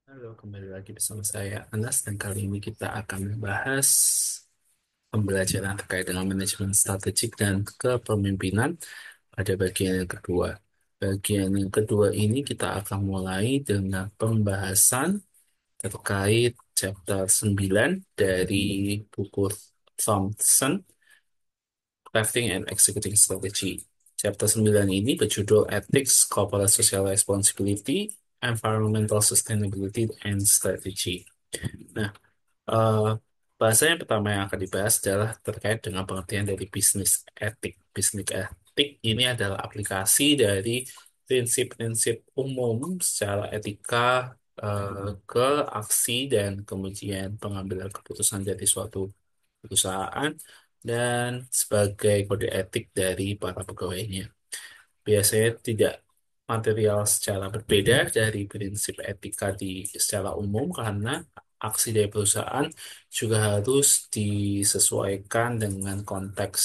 Halo, kembali lagi bersama saya Anas dan kali ini kita akan membahas pembelajaran terkait dengan manajemen strategik dan kepemimpinan pada bagian yang kedua. Bagian yang kedua ini kita akan mulai dengan pembahasan terkait chapter 9 dari buku Thompson, Crafting and Executing Strategy. Chapter 9 ini berjudul Ethics, Corporate Social Responsibility, Environmental Sustainability, and Strategy. Nah, Eh, bahasa yang pertama yang akan dibahas adalah terkait dengan pengertian dari bisnis etik. Bisnis etik ini adalah aplikasi dari prinsip-prinsip umum secara etika ke aksi dan kemudian pengambilan keputusan dari suatu perusahaan dan sebagai kode etik dari para pegawainya. Biasanya tidak material secara berbeda dari prinsip etika secara umum karena aksi dari perusahaan juga harus disesuaikan dengan konteks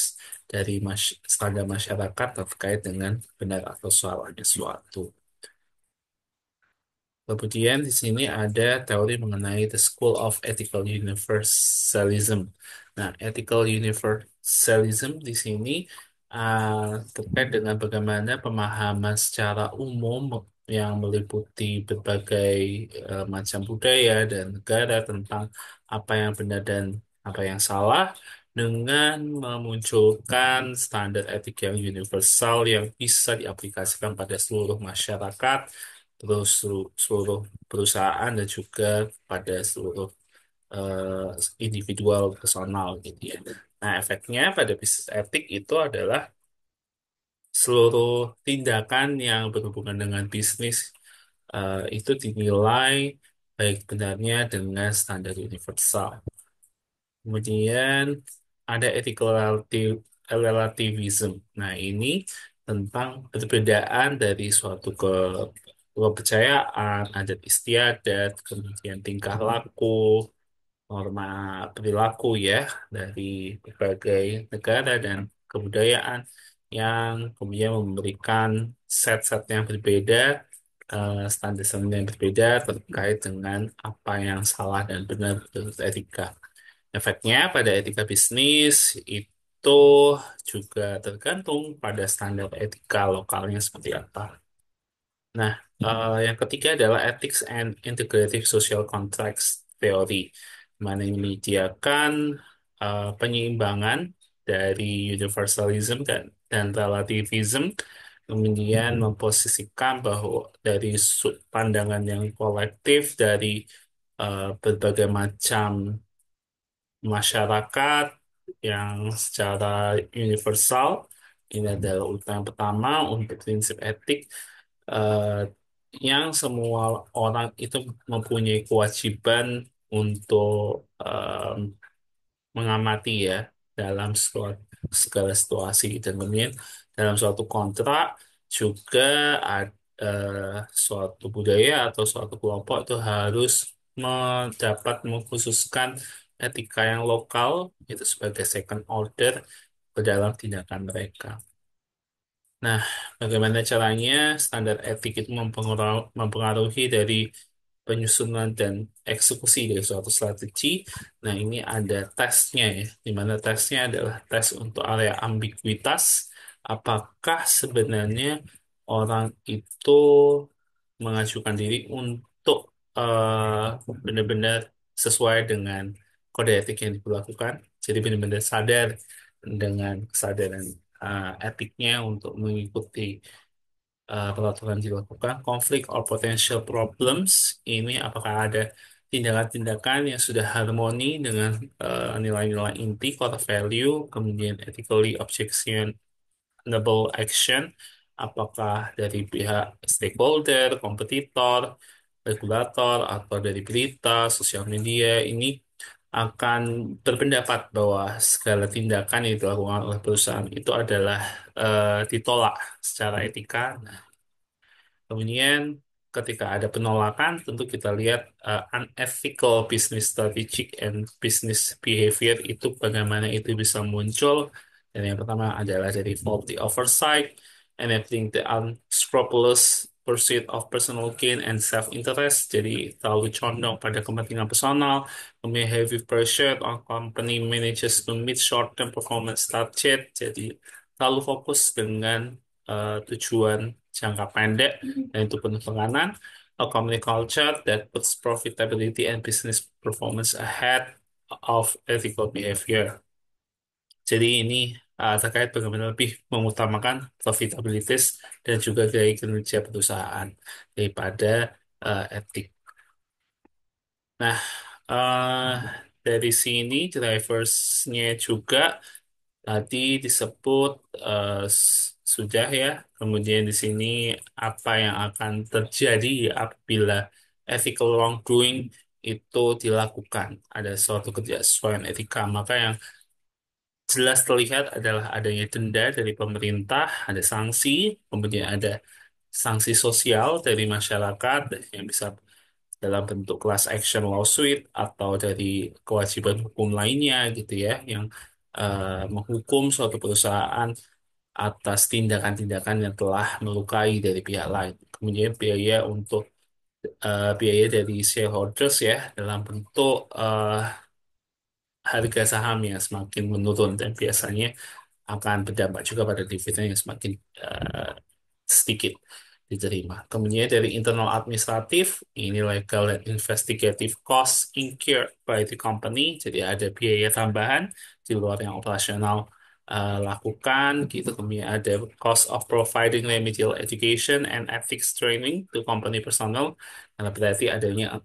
dari standar masyarakat terkait dengan benar atau salahnya suatu. Kemudian di sini ada teori mengenai the School of Ethical Universalism. Nah, Ethical Universalism di sini terkait dengan bagaimana pemahaman secara umum yang meliputi berbagai macam budaya dan negara tentang apa yang benar dan apa yang salah dengan memunculkan standar etik yang universal yang bisa diaplikasikan pada seluruh masyarakat terus seluruh perusahaan dan juga pada seluruh individual personal gitu ya. Nah, efeknya pada bisnis etik itu adalah seluruh tindakan yang berhubungan dengan bisnis itu dinilai baik benarnya dengan standar universal. Kemudian ada ethical relativism. Nah, ini tentang perbedaan dari suatu kepercayaan, adat istiadat, kemudian tingkah laku, norma perilaku ya dari berbagai negara dan kebudayaan yang kemudian memberikan set-set yang berbeda, standar-standar yang berbeda terkait dengan apa yang salah dan benar menurut etika. Efeknya pada etika bisnis itu juga tergantung pada standar etika lokalnya seperti apa. Nah, yang ketiga adalah Ethics and Integrative Social Contracts Theory, mana ini menyediakan penyeimbangan dari universalism dan relativism, kemudian memposisikan bahwa dari pandangan yang kolektif dari berbagai macam masyarakat yang secara universal. Ini adalah urutan yang pertama untuk prinsip etik eh, yang semua orang itu mempunyai kewajiban untuk mengamati ya dalam segala situasi dan kemudian dalam suatu kontrak juga ada suatu budaya atau suatu kelompok itu harus mendapat mengkhususkan etika yang lokal itu sebagai second order ke dalam tindakan mereka. Nah, bagaimana caranya standar etik itu mempengaruhi dari penyusunan dan eksekusi dari suatu strategi? Nah, ini ada tesnya ya, di mana tesnya adalah tes untuk area ambiguitas. Apakah sebenarnya orang itu mengajukan diri untuk benar-benar sesuai dengan kode etik yang diberlakukan? Jadi benar-benar sadar dengan kesadaran etiknya untuk mengikuti peraturan dilakukan, konflik or potential problems, ini apakah ada tindakan-tindakan yang sudah harmoni dengan nilai-nilai inti, core value, kemudian ethically objectionable action, apakah dari pihak stakeholder, kompetitor, regulator, atau dari berita, sosial media, ini akan berpendapat bahwa segala tindakan yang dilakukan oleh perusahaan itu adalah ditolak secara etika. Kemudian ketika ada penolakan, tentu kita lihat unethical business strategic and business behavior itu bagaimana itu bisa muncul. Dan yang pertama adalah dari faulty oversight, enabling the unscrupulous pursuit of personal gain and self-interest, jadi terlalu condong pada kepentingan personal, kemudian heavy pressure on company managers to meet short-term performance target, jadi terlalu fokus dengan tujuan jangka pendek, dan itu penuh tekanan. A company culture that puts profitability and business performance ahead of ethical behavior. Jadi ini terkait bagaimana lebih mengutamakan profitabilitas dan juga gaya kinerja perusahaan daripada etik. Nah, eh, dari sini driversnya juga tadi disebut sudah ya. Kemudian di sini apa yang akan terjadi apabila ethical wrongdoing itu dilakukan. Ada suatu ketidaksesuaian etika, maka yang jelas terlihat adalah adanya denda dari pemerintah, ada sanksi, kemudian ada sanksi sosial dari masyarakat yang bisa dalam bentuk class action lawsuit atau dari kewajiban hukum lainnya gitu ya, yang menghukum suatu perusahaan atas tindakan-tindakan yang telah melukai dari pihak lain. Kemudian biaya dari shareholders ya dalam bentuk harga saham yang semakin menurun dan biasanya akan berdampak juga pada dividen yang semakin eh, sedikit diterima. Kemudian dari internal administratif, ini legal and investigative costs incurred by the company. Jadi ada biaya tambahan di luar yang operasional lakukan gitu. Kemudian ada cost of providing remedial education and ethics training to company personnel. Karena berarti adanya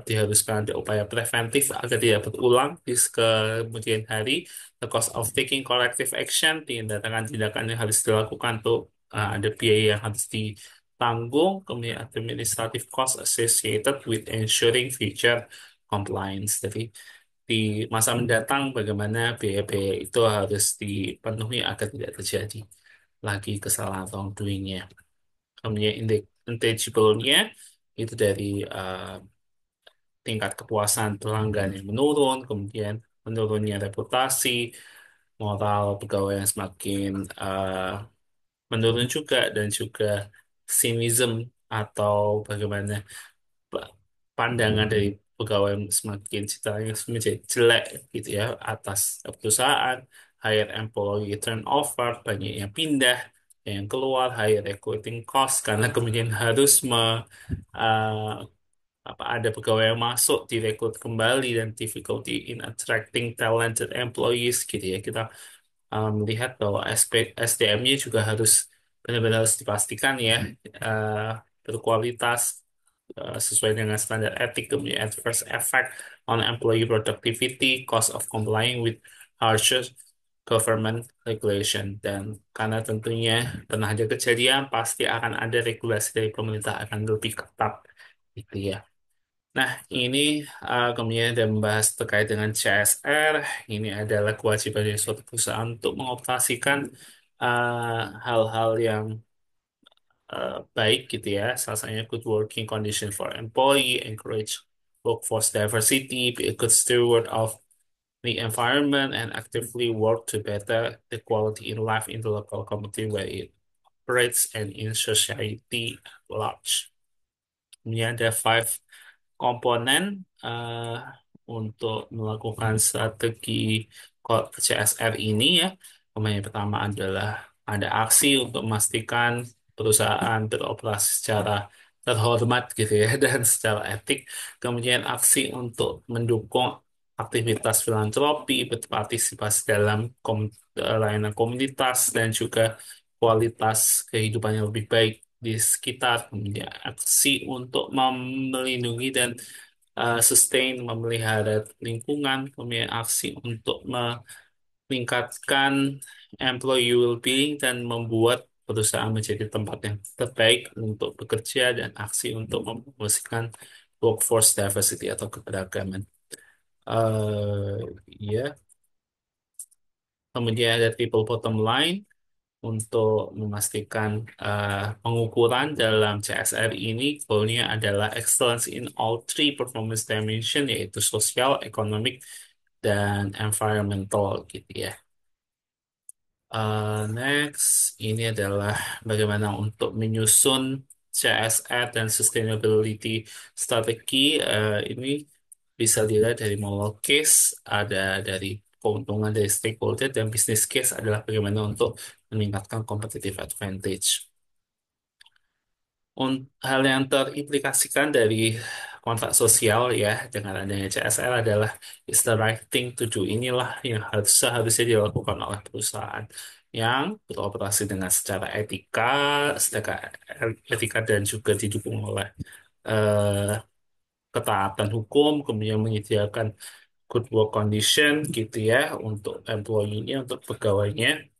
diharuskan ada upaya preventif agar tidak berulang di kemudian hari. The cost of taking corrective action, tindakan-tindakan yang harus dilakukan tuh ada biaya yang harus ditanggung, kemudian administrative cost associated with ensuring future compliance. Jadi di masa mendatang bagaimana biaya-biaya itu harus dipenuhi agar tidak terjadi lagi kesalahan wrongdoing-nya. Kemudian intangible-nya itu dari tingkat kepuasan pelanggan yang menurun, kemudian menurunnya reputasi, moral pegawai yang semakin menurun juga, dan juga cynicism atau bagaimana pa- pandangan dari pegawai semakin citranya menjadi jelek gitu ya atas perusahaan, higher employee turnover, banyak yang pindah, yang keluar, higher recruiting cost karena kemudian harus uh, ada pegawai yang masuk direkrut kembali dan difficulty in attracting talented employees gitu ya. Kita melihat bahwa aspek SDM-nya juga harus benar-benar harus dipastikan ya uh, berkualitas sesuai dengan standar etik, kemudian adverse effect on employee productivity, cost of complying with harsher government regulation, dan karena tentunya pernah ada kejadian pasti akan ada regulasi dari pemerintah akan lebih ketat gitu ya. Nah, ini kemudian ada membahas terkait dengan CSR. Ini adalah kewajiban dari suatu perusahaan untuk mengoperasikan hal-hal yang baik gitu ya. Salah satunya good working condition for employee, encourage workforce diversity, be a good steward of the environment, and actively work to better the quality in life in the local community where it operates and in society at large. Ini ada five komponen untuk melakukan strategi CSR ini ya. Kemudian yang pertama adalah ada aksi untuk memastikan perusahaan beroperasi secara terhormat gitu ya dan secara etik. Kemudian aksi untuk mendukung aktivitas filantropi, berpartisipasi dalam layanan komunitas dan juga kualitas kehidupan yang lebih baik di sekitar, kemudian aksi untuk melindungi dan sustain memelihara lingkungan, kemudian aksi untuk meningkatkan employee well-being dan membuat perusahaan menjadi tempat yang terbaik untuk bekerja, dan aksi untuk mempromosikan workforce diversity atau keberagaman. eh ya, kemudian ada triple bottom line untuk memastikan pengukuran dalam CSR ini goalnya adalah excellence in all three performance dimension, yaitu sosial, ekonomik, dan environmental gitu ya. Next, ini adalah bagaimana untuk menyusun CSR dan sustainability strategi ini bisa dilihat dari model case, ada dari keuntungan dari stakeholder, dan business case adalah bagaimana untuk meningkatkan competitive advantage. Hal yang terimplikasikan dari kontrak sosial ya dengan adanya CSR adalah is the right thing to do. Inilah yang seharusnya dilakukan oleh perusahaan yang beroperasi dengan secara etika dan juga didukung oleh eh, ketaatan hukum, kemudian menyediakan good work condition gitu ya untuk employee-nya, untuk pegawainya,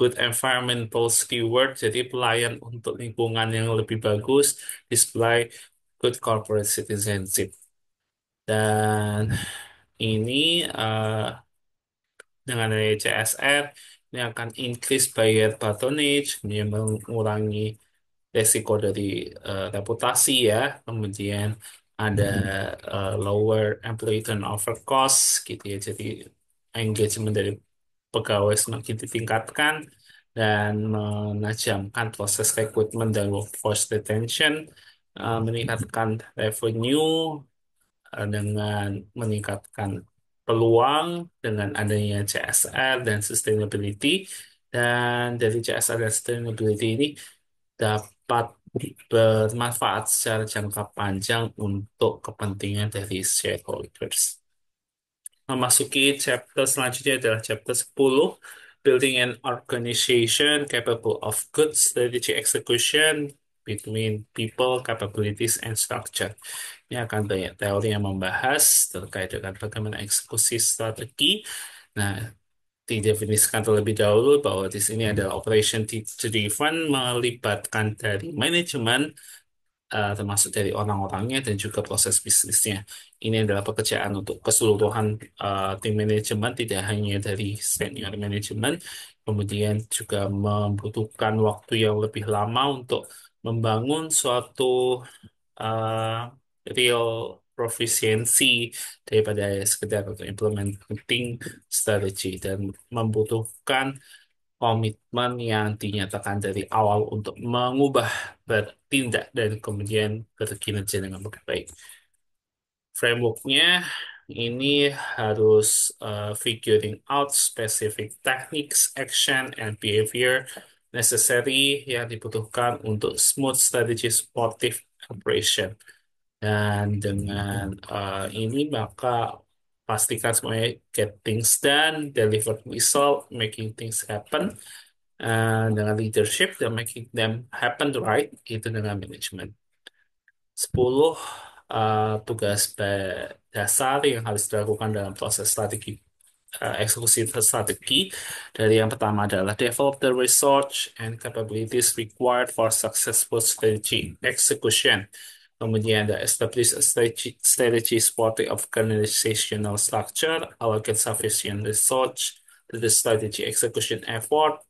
good environmental steward, jadi pelayan untuk lingkungan yang lebih bagus, display good corporate citizenship. Dan ini dengan adanya CSR, ini akan increase buyer patronage, ini mengurangi resiko dari reputasi ya, kemudian ada lower employee turnover cost gitu ya, jadi engagement dari pegawai semakin ditingkatkan dan menajamkan proses rekrutmen dan workforce retention, meningkatkan revenue dengan meningkatkan peluang dengan adanya CSR dan sustainability, dan dari CSR dan sustainability ini dapat bermanfaat secara jangka panjang untuk kepentingan dari shareholders. Memasuki chapter selanjutnya adalah chapter 10, Building an Organization Capable of Good Strategy Execution between People, Capabilities, and Structure. Ini akan banyak teori yang membahas terkait dengan bagaimana eksekusi strategi. Nah, didefinisikan terlebih dahulu bahwa di sini adalah operation driven, melibatkan dari manajemen, termasuk dari orang-orangnya dan juga proses bisnisnya. Ini adalah pekerjaan untuk keseluruhan tim manajemen, tidak hanya dari senior manajemen. Kemudian juga membutuhkan waktu yang lebih lama untuk membangun suatu real proficiency daripada sekedar untuk implementing strategi, dan membutuhkan komitmen yang dinyatakan dari awal untuk mengubah bertindak dan kemudian berkinerja dengan lebih baik. Frameworknya ini harus figuring out specific techniques, action, and behavior necessary yang dibutuhkan untuk smooth strategy supportive operation. Dan dengan ini maka pastikan semuanya get things done, deliver result, making things happen, dengan leadership dan making them happen right, itu dengan manajemen. 10 tugas dasar yang harus dilakukan dalam proses eksekusi strategi. Dari yang pertama adalah develop the research and capabilities required for successful strategy execution. Kemudian ada establish a strategy supporting organizational structure, allocate sufficient research to the strategy execution effort,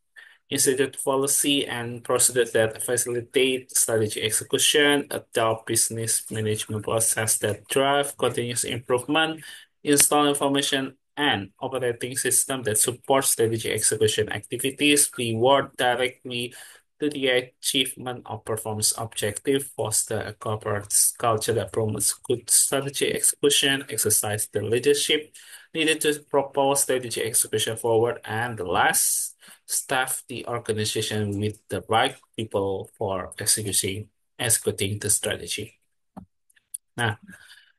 institute policy and procedures that facilitate strategy execution, adopt business management process that drive continuous improvement, install information and operating system that support strategy execution activities, reward directly to the achievement of performance objective, foster a corporate culture that promotes good strategy execution, exercise the leadership needed to propose strategy execution forward, and the last, staff the organization with the right people for executing the strategy. Nah,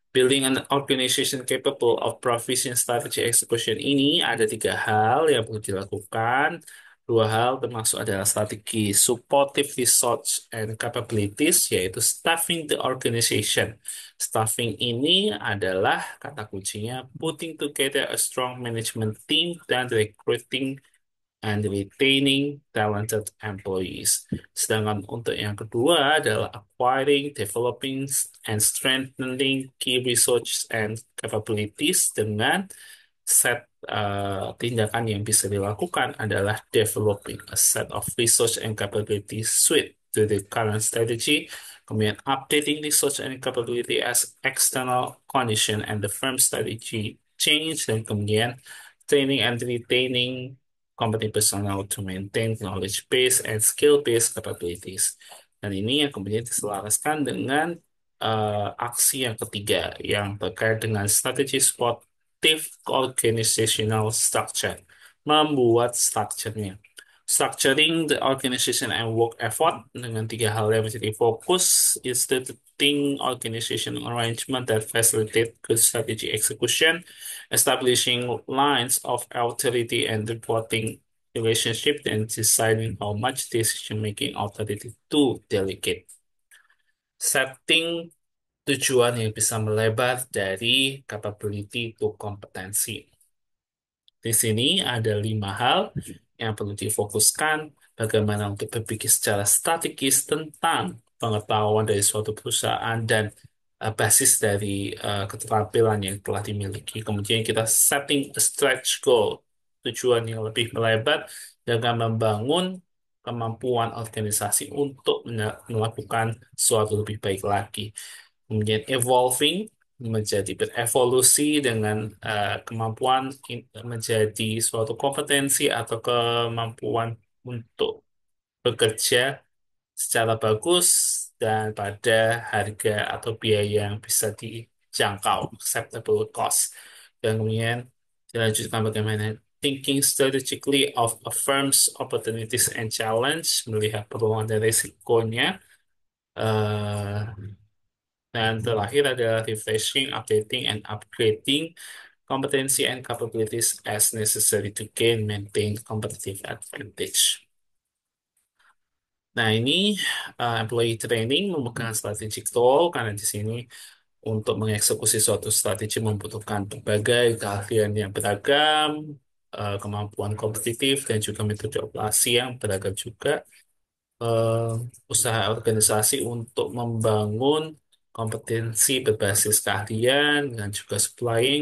building an organization capable of proficient strategy execution ini ada 3 hal yang perlu dilakukan. 2 hal termasuk adalah strategi supportive resource and capabilities, yaitu staffing the organization. Staffing ini adalah kata kuncinya putting together a strong management team dan recruiting and retaining talented employees. Sedangkan untuk yang kedua adalah acquiring, developing, and strengthening key resources and capabilities, dengan set tindakan yang bisa dilakukan adalah developing a set of resource and capabilities suite to the current strategy, kemudian updating resource and capability as external condition and the firm strategy change, dan kemudian training and retaining company personnel to maintain knowledge base and skill based capabilities. Dan ini yang kemudian diselaraskan dengan aksi yang ketiga yang terkait dengan strategi sportif organizational structure. Membuat strukturnya. Structuring the organization and work effort dengan tiga hal yang menjadi fokus, instituting organization arrangement that facilitate good strategy execution, establishing lines of authority and reporting relationship, and deciding how much decision-making authority to delegate. Setting tujuan yang bisa melebar dari capability to kompetensi. Di sini ada 5 hal yang perlu difokuskan. Bagaimana untuk berpikir secara strategis tentang pengetahuan dari suatu perusahaan dan basis dari keterampilan yang telah dimiliki. Kemudian kita setting a stretch goal, tujuan yang lebih melebar dengan membangun kemampuan organisasi untuk melakukan sesuatu lebih baik lagi. Kemudian evolving, menjadi berevolusi dengan kemampuan menjadi suatu kompetensi atau kemampuan untuk bekerja secara bagus dan pada harga atau biaya yang bisa dijangkau, acceptable cost. Dan kemudian dilanjutkan bagaimana thinking strategically of a firm's opportunities and challenge, melihat peluang dan risikonya. eh, dan terakhir adalah refreshing, updating, and upgrading competency and capabilities as necessary to gain, maintain competitive advantage. Nah, ini employee training memegang strategic role karena di sini untuk mengeksekusi suatu strategi membutuhkan berbagai keahlian yang beragam, kemampuan kompetitif, dan juga metode operasi yang beragam juga. eh, Usaha organisasi untuk membangun kompetensi berbasis keahlian dan juga supplying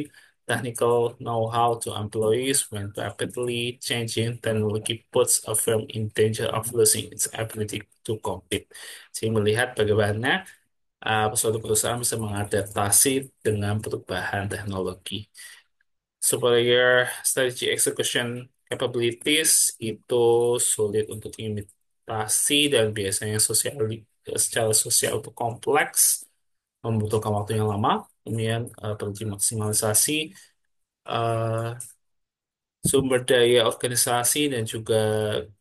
technical know-how to employees when rapidly changing technology puts a firm in danger of losing its ability to compete. Jadi melihat bagaimana suatu perusahaan bisa mengadaptasi dengan perubahan teknologi. Superior strategy execution capabilities itu sulit untuk diimitasi dan biasanya secara sosial itu kompleks, membutuhkan waktu yang lama, kemudian perlu dimaksimalisasi eh, sumber daya organisasi dan juga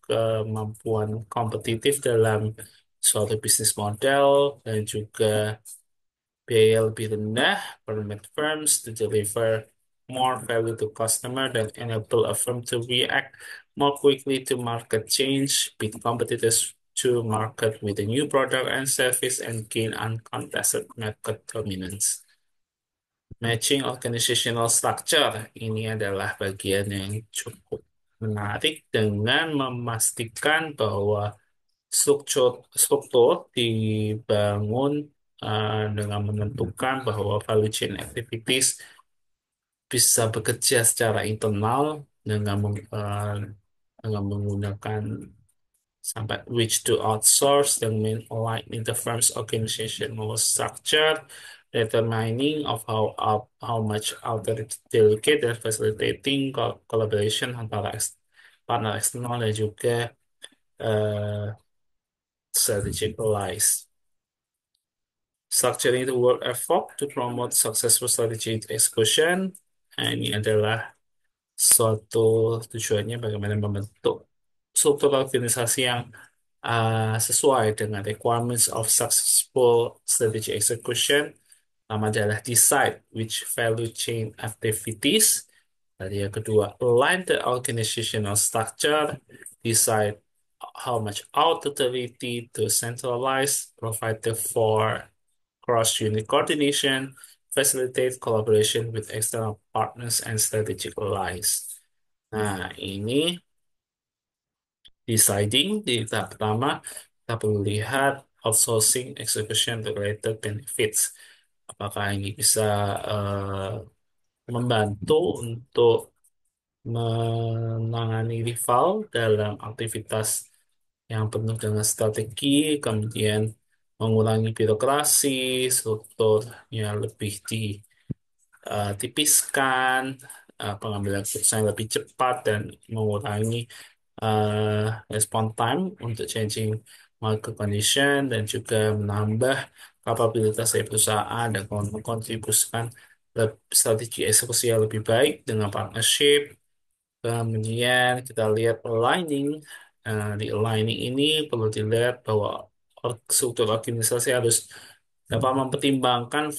kemampuan kompetitif dalam suatu bisnis model dan juga biaya lebih rendah, permit firms to deliver more value to customer dan enable a firm to react more quickly to market change, beat competitors to market with a new product and service, and gain uncontested market dominance. Matching organizational structure ini adalah bagian yang cukup menarik dengan memastikan bahwa struktur dibangun dengan menentukan bahwa value chain activities bisa bekerja secara internal dengan dengan menggunakan sampai which to outsource dan main align in the firm's organizational structure, determining of how much authority delegate dan facilitating collaboration antara partner eksternal dan juga uh, strategic allies. Structuring the work effort to promote successful strategy execution. Nah, ini adalah suatu tujuannya bagaimana membentuk struktur organisasi yang sesuai dengan requirements of successful strategy execution. Pertama adalah decide which value chain activities. Tadi yang kedua, align the organizational structure, decide how much authority to centralize, provide for cross-unit coordination, facilitate collaboration with external partners and strategic allies. Nah, ini deciding di tahap pertama, kita perlu lihat outsourcing execution related benefits. Apakah ini bisa eh, membantu untuk menangani rival dalam aktivitas yang penuh dengan strategi, kemudian mengurangi birokrasi, strukturnya lebih ditipiskan, pengambilan keputusan lebih cepat dan mengurangi respon time untuk changing market condition, dan juga menambah kapabilitas dari perusahaan dan kontribusikan strategi eksekusi yang lebih baik dengan partnership. Kemudian kita lihat aligning. Di aligning ini perlu dilihat bahwa struktur organisasi harus dapat mempertimbangkan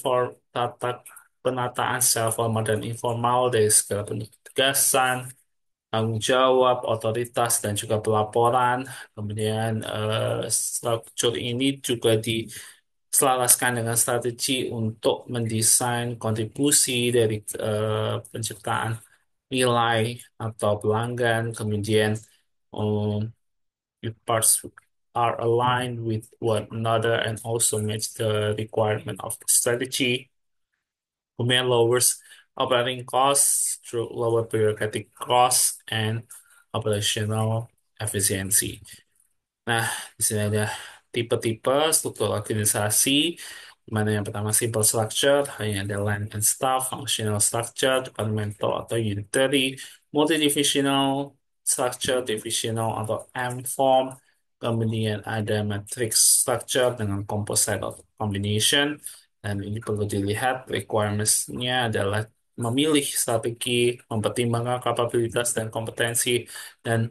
penataan secara formal dan informal dari segala bentuk ketegasan, tanggung jawab, otoritas, dan juga pelaporan. Kemudian struktur ini juga diselaraskan dengan strategi untuk mendesain kontribusi dari penciptaan nilai atau pelanggan. Kemudian um, your parts are aligned with one another and also match the requirement of the strategy. Kemudian lowers operating costs through lower bureaucratic costs and operational efficiency. Nah, di sini ada tipe-tipe struktur organisasi, di mana yang pertama simple structure, hanya ada line and staff, functional structure, departmental atau unitary, multidivisional structure, divisional atau M-form, kemudian ada matrix structure dengan composite atau combination, dan ini perlu dilihat requirements-nya adalah memilih strategi, mempertimbangkan kapabilitas dan kompetensi, dan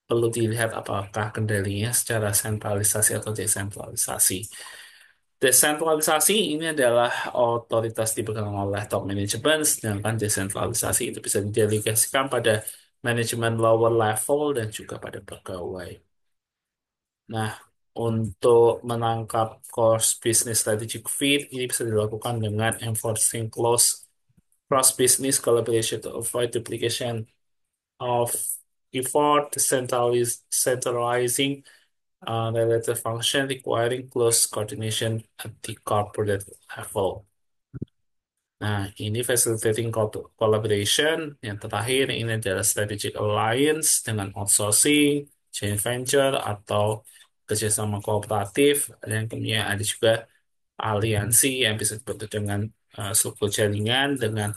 perlu dilihat apakah kendalinya secara sentralisasi atau desentralisasi. Desentralisasi ini adalah otoritas dipegang oleh top management, sedangkan desentralisasi itu bisa didelegasikan pada manajemen lower level dan juga pada pegawai. Nah, untuk menangkap course business strategic fit, ini bisa dilakukan dengan enforcing close cross-business collaboration to avoid duplication of effort, centralizing related function requiring close coordination at the corporate level. Nah, ini facilitating collaboration. Yang terakhir, ini adalah strategic alliance dengan outsourcing, joint venture, atau kerjasama kooperatif. Dan kemudian ada juga aliansi yang bisa dibentuk dengan struktur jaringan dengan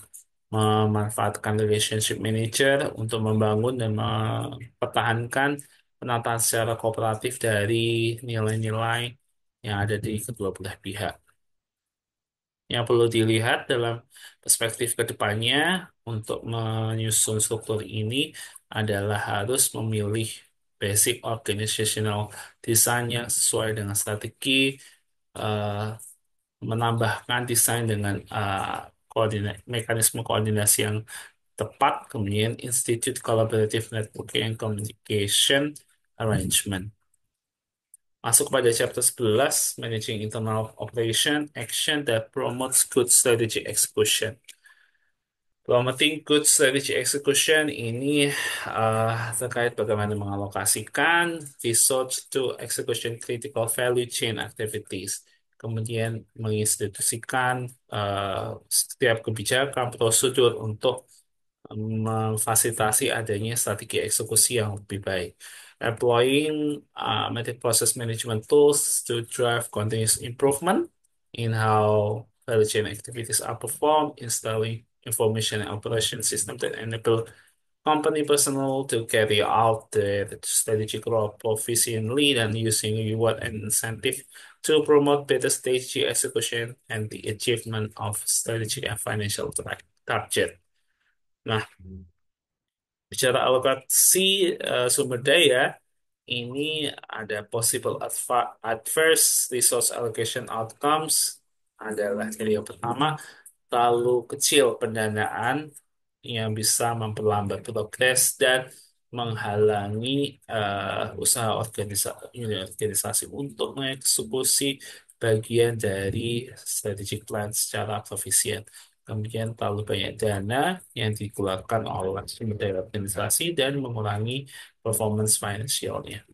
memanfaatkan relationship manager untuk membangun dan mempertahankan penataan secara kooperatif dari nilai-nilai yang ada di kedua belah pihak. Yang perlu dilihat dalam perspektif ke depannya untuk menyusun struktur ini adalah harus memilih basic organizational design yang sesuai dengan strategi, eh, menambahkan desain dengan mekanisme koordinasi yang tepat, kemudian Institute Collaborative Networking and Communication Arrangement. Masuk pada chapter 11, Managing Internal Operation, Action that Promotes Good Strategy Execution. Promoting Good Strategy Execution ini terkait bagaimana mengalokasikan resource to execution critical value chain activities. Kemudian menginstitusikan setiap kebijakan, prosedur untuk memfasilitasi adanya strategi eksekusi yang lebih baik. Employing method process management tools to drive continuous improvement in how value chain activities are performed, installing information and operation system that enable company personnel to carry out the strategic role proficiently and using reward and incentive to promote better strategy execution and the achievement of strategic and financial target. Nah, bicara alokasi sumber daya, ini ada possible adverse resource allocation outcomes adalah jadi yang pertama, terlalu kecil pendanaan yang bisa memperlambat progres dan menghalangi usaha organisasi untuk mengeksekusi bagian dari strategic plan secara profisien. Kemudian terlalu banyak dana yang dikeluarkan oleh sumber daya organisasi dan mengurangi performance finansialnya.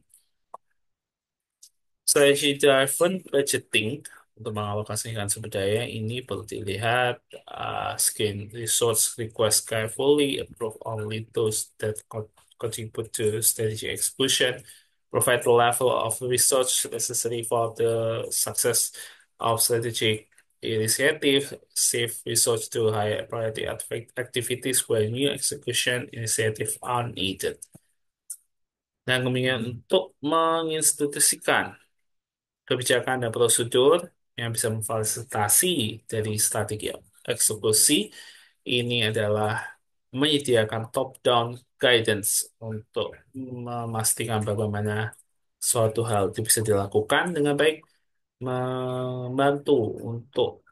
Strategi driven budgeting untuk mengalokasikan sumber daya ini perlu dilihat screen resource request carefully, approve only those that contribute to strategy execution, provide the level of research necessary for the success of strategic initiative, save resource to higher priority activities where new execution initiative are needed. Dan kemudian untuk menginstitusikan kebijakan dan prosedur yang bisa memfasilitasi dari strategi eksekusi ini adalah menyediakan top-down guidance untuk memastikan bagaimana suatu hal itu bisa dilakukan dengan baik, membantu untuk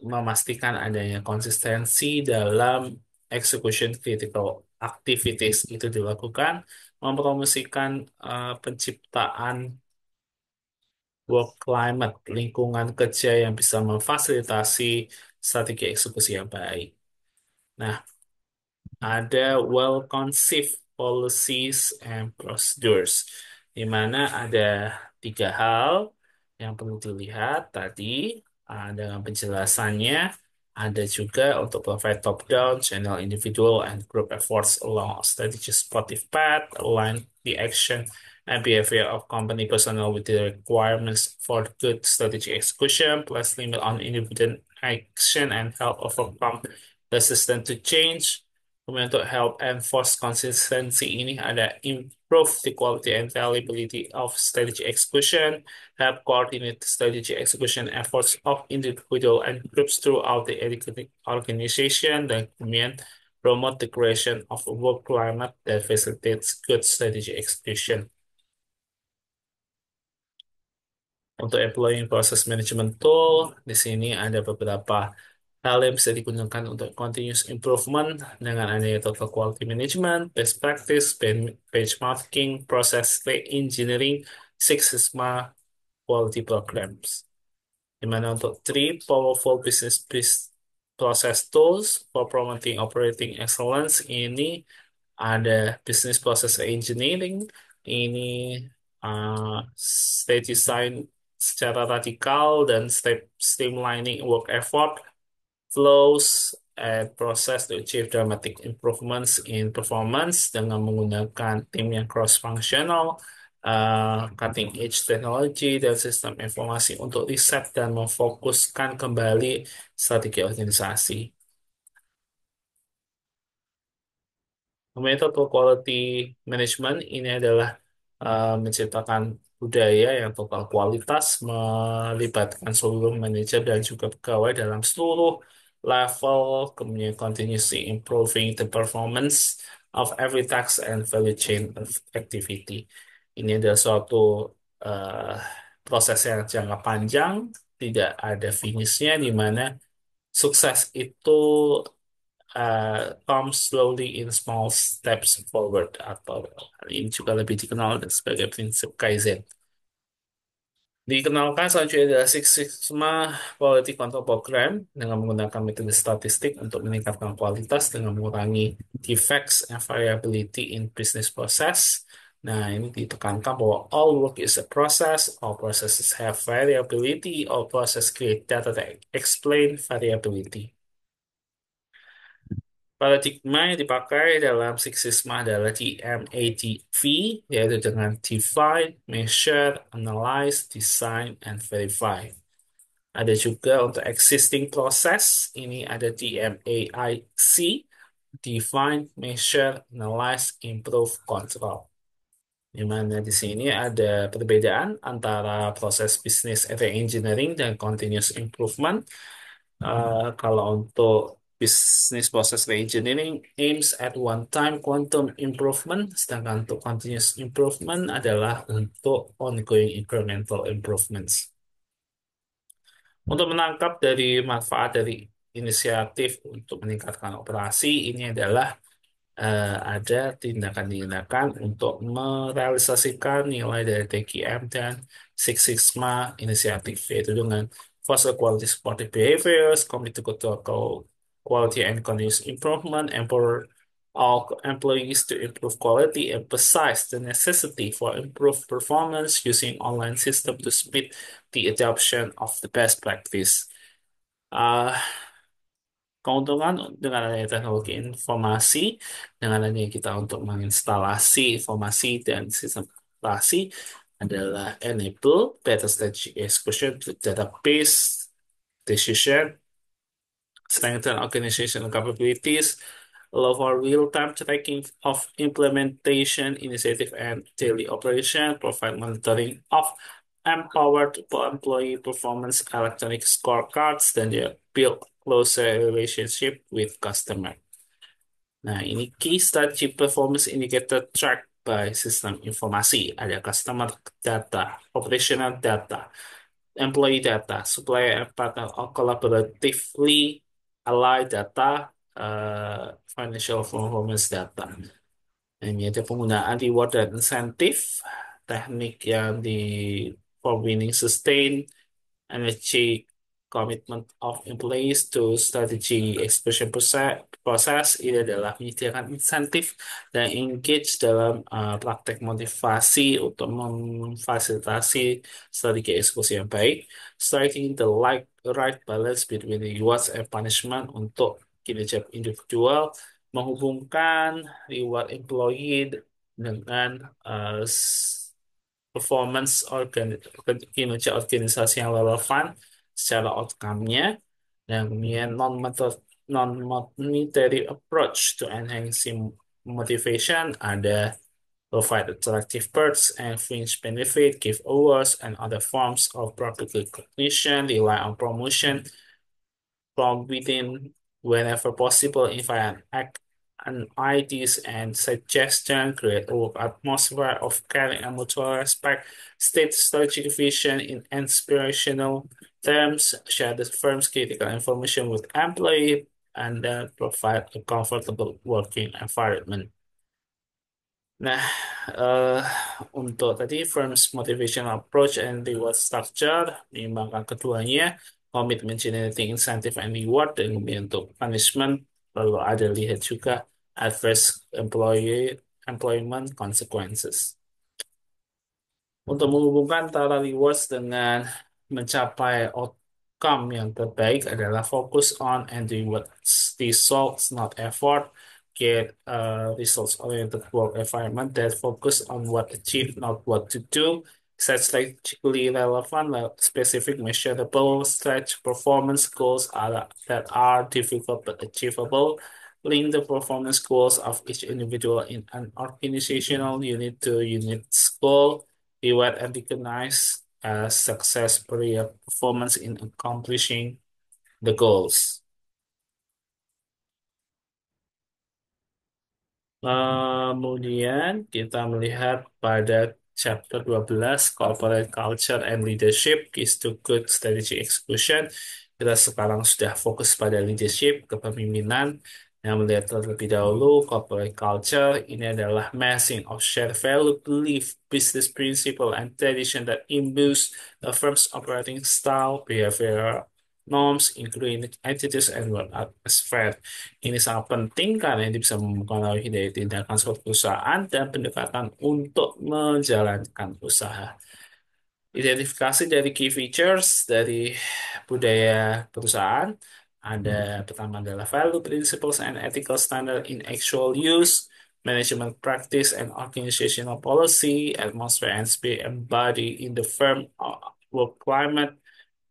memastikan adanya konsistensi dalam execution critical activities itu dilakukan, mempromosikan penciptaan work climate, lingkungan kerja yang bisa memfasilitasi strategi eksekusi yang baik. Nah, ada well-conceived policies and procedures, di mana ada tiga hal yang perlu dilihat tadi dengan penjelasannya. Ada juga untuk provide top-down, channel individual and group efforts along a strategic supportive path, align the action and behavior of company personnel with the requirements for good strategy execution, place limit on individual action and help overcome resistance to change. Kemudian untuk help enforce consistency ini ada improve the quality and reliability of strategy execution, help coordinate strategy execution efforts of individual and groups throughout the organization, dan kemudian promote the creation of a work climate that facilitates good strategy execution. Untuk employee process management tool, di sini ada beberapa hal yang bisa digunakan untuk continuous improvement dengan adanya total quality management, best practice, benchmarking, process engineering, Six Sigma quality programs. Di mana untuk three powerful process tools for promoting operating excellence ini ada business process engineering, ini state design secara radikal dan step streamlining work effort, flows, and process to achieve dramatic improvements in performance dengan menggunakan tim yang cross-functional, cutting edge technology dan sistem informasi untuk riset dan memfokuskan kembali strategi organisasi. Metode quality management ini adalah menciptakan budaya yang total kualitas, melibatkan seluruh manajer dan juga pegawai dalam seluruh level, kemudian continuously improving the performance of every task and value chain of activity. Ini adalah suatu eh, proses yang jangka panjang, tidak ada finishnya, di mana sukses itu come slowly in small steps forward, atau hal ini juga lebih dikenal sebagai prinsip Kaizen. Dikenalkan selanjutnya adalah Six Sigma Quality Control Program dengan menggunakan metode statistik untuk meningkatkan kualitas dengan mengurangi defects and variability in business process. Nah, ini ditekankan bahwa all work is a process, all processes have variability, all process create data that explain variability. Paradigma yang dipakai dalam Six Sigma adalah DMADV, yaitu dengan Define, Measure, Analyze, Design, and Verify. Ada juga untuk existing process, ini ada DMAIC, Define, Measure, Analyze, Improve, Control. Di mana di sini ada perbedaan antara proses bisnis engineering dan continuous improvement. Kalau untuk business process reengineering aims at one-time quantum improvement, sedangkan untuk continuous improvement adalah untuk ongoing incremental improvements. Untuk menangkap dari manfaat dari inisiatif untuk meningkatkan operasi, ini adalah ada tindakan-tindakan untuk merealisasikan nilai dari TQM dan Six Sigma inisiatif, yaitu dengan foster quality supportive behaviors, commit to quality and continuous improvement, empower all employees to improve quality, emphasize the necessity for improved performance using online system to speed the adoption of the best practice. Uh, Keuntungan dengan adanya teknologi informasi, dengan adanya kita untuk menginstalasi informasi dan sistem informasi adalah enable better strategy execution to database decision, strengthen organizational capabilities, allow for real-time tracking of implementation initiative and daily operation, provide monitoring of empowered employee performance electronic scorecards, dan dia build closer relationship with customer. Nah, ini key strategy performance indicator track by sistem informasi. Ada customer data, operational data, employee data, supplier and partner or collaboratively ally data, financial performance data. Nah, ini ada penggunaan reward dan incentive, teknik yang di for winning sustain, energy commitment of employees to strategy execution process ini adalah menyediakan insentif dan engage dalam praktek motivasi untuk memfasilitasi strategi eksekusi yang baik, striking the right balance between rewards and punishment untuk kinerja individual, menghubungkan reward employee dengan uh, performance kinerja organisasi yang relevan secara outcome-nya, dan kemudian non-monetary approach to enhancing motivation ada provide attractive perks and fringe benefit, give awards and other forms of public recognition, rely on promotion from within whenever possible, invite an ideas and suggestion, create a work atmosphere of caring and mutual respect, state strategic vision in inspirational terms, share the firm's critical information with employee, and then provide a comfortable working environment. Nah, eh, untuk tadi firm's motivation approach and reward structure, menyimbangkan keduanya, commitment generating incentive and reward, dan kemudian untuk punishment, lalu ada lihat juga adverse employment consequences. Untuk menghubungkan antara rewards dengan mencapai outcome yang terbaik adalah focus on and rewards results, not effort. Get results-oriented work environment that focus on what achieved, not what to do. Set strategically relevant, specific, measurable, stretch performance goals that are difficult but achievable. Link the performance goals of each individual in an organizational unit to unit's goal. Reward and recognize success per performance in accomplishing the goals. Kemudian kita melihat pada chapter 12 Corporate Culture and Leadership Keys to Good Strategy Execution. Kita sekarang sudah fokus pada leadership, kepemimpinan. Yang melihat terlebih dahulu corporate culture ini adalah massing of shared value, belief, business principle, and tradition that imbues the firm's operating style, behavior, norms, including attitudes and work atmosphere. Ini sangat penting karena ini bisa mempengaruhi dari tindakan suatu perusahaan dan pendekatan untuk menjalankan usaha. Identifikasi dari key features dari budaya perusahaan ada pertama adalah value, principles, and ethical standard in actual use, management practice and organizational policy, atmosphere and spirit embodied in the firm work climate,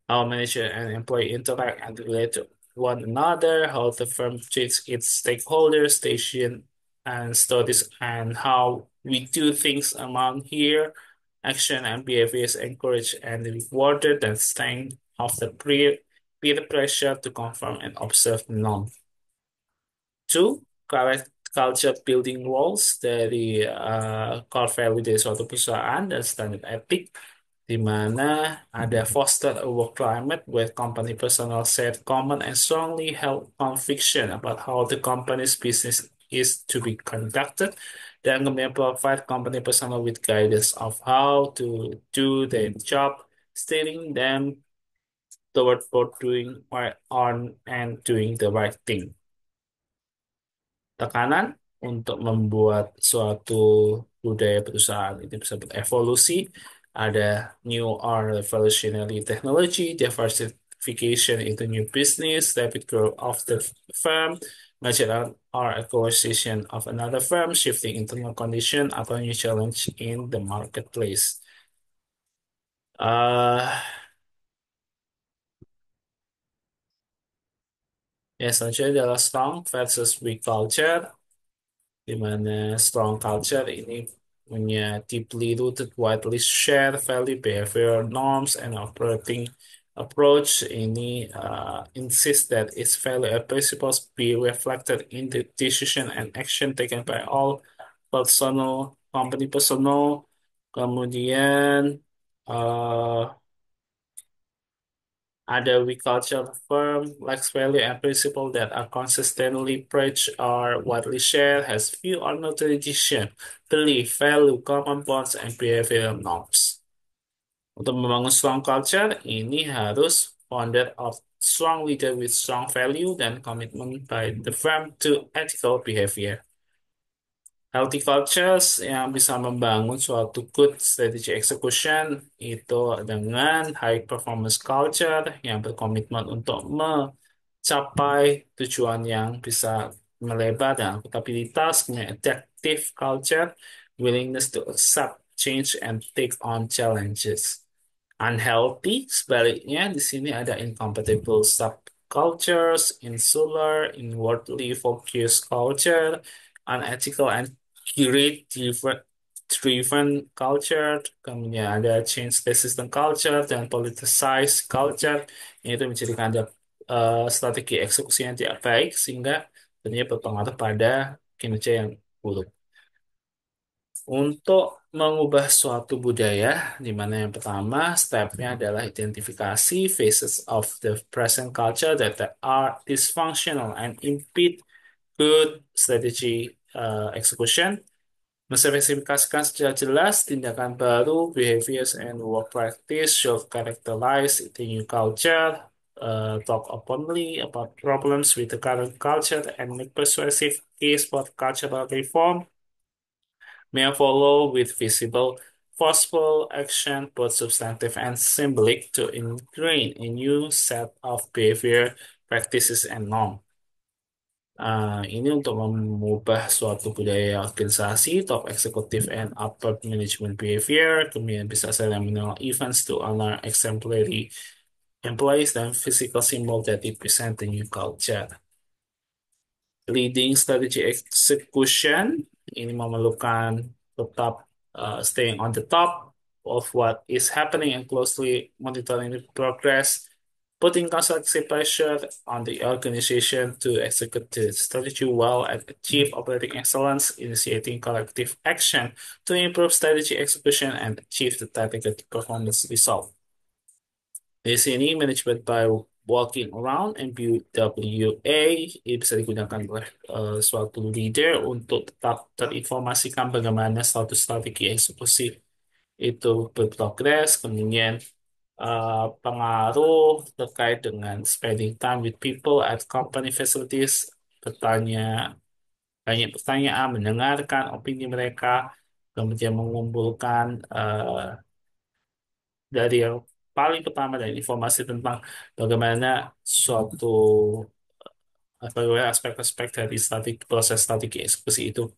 how manager and employee interact and relate to one another, how the firm treats its stakeholders, station and studies, and how we do things among here. Action and behaviors encouraged and rewarded, and strength of the peer pressure to conform and observe the norm. Two, culture building roles dari core value dari suatu perusahaan dan standar etik, di mana ada foster a work climate where company personnel set common and strongly held conviction about how the company's business is to be conducted, dan kemudian provide company personnel with guidance of how to do their job, steering them toward both doing right on and doing the right thing. Tekanan untuk membuat suatu budaya perusahaan itu bisa berevolusi. Ada new or revolutionary technology, diversification into new business, rapid growth of the firm, merger or acquisition of another firm, shifting internal condition atau new challenge in the marketplace. Uh, yang selanjutnya adalah strong versus weak culture, di mana strong culture ini punya deeply rooted, widely shared value, behavior norms, and operating approach. Ini insist that its value and principles be reflected in the decision and action taken by all personal, company personal. Kemudian uh, other we culture firm lacks value and principle that are consistently preached or widely shared, has few or no tradition, belief, value, common bonds, and behavioral norms. Untuk membangun strong culture, ini harus founded of strong leader with strong value dan commitment by the firm to ethical behavior. Healthy cultures yang bisa membangun suatu good strategy execution itu dengan high performance culture yang berkomitmen untuk mencapai tujuan yang bisa melebar dan akuntabilitas, kemudian adaptive culture, willingness to accept change and take on challenges. Unhealthy, sebaliknya di sini ada incompatible subcultures, insular, inwardly focused culture, unethical and driven culture, kemudian ada change resistant culture dan politicized culture. Ini itu menjadikan ada strategi eksekusi yang tidak baik sehingga tentunya berpengaruh pada kinerja yang buruk. Untuk mengubah suatu budaya, di mana yang pertama stepnya adalah identifikasi phases of the present culture that are dysfunctional and impede good strategy execution. Menspesifikasikan secara jelas tindakan baru, behaviors and work practice should characterize the new culture, talk openly about problems with the current culture, and make persuasive case for cultural reform may follow with visible, forceful action, both substantive and symbolic, to ingrain a new set of behavior, practices, and norm. Ini untuk mengubah suatu budaya organisasi, top executive and upper management behavior, kemudian bisa ceremonial events to honor exemplary employees dan physical symbol that represent the new culture. Leading strategy execution ini memerlukan tetap staying on the top of what is happening and closely monitoring the progress, putting constructive pressure on the organization to execute the strategy well and achieve operating excellence, initiating collective action to improve strategy execution and achieve the targeted performance result. Di sini management by walking around MBWA ini bisa digunakan oleh suatu leader untuk tetap terinformasikan bagaimana suatu strategi eksekusi itu berprogres, kemudian pengaruh terkait dengan spending time with people at company facilities, bertanya, banyak pertanyaan, mendengarkan opini mereka, kemudian mengumpulkan dari yang paling pertama dari informasi tentang bagaimana suatu bagaimana aspek-aspek dari strategi proses strategi eksekusi itu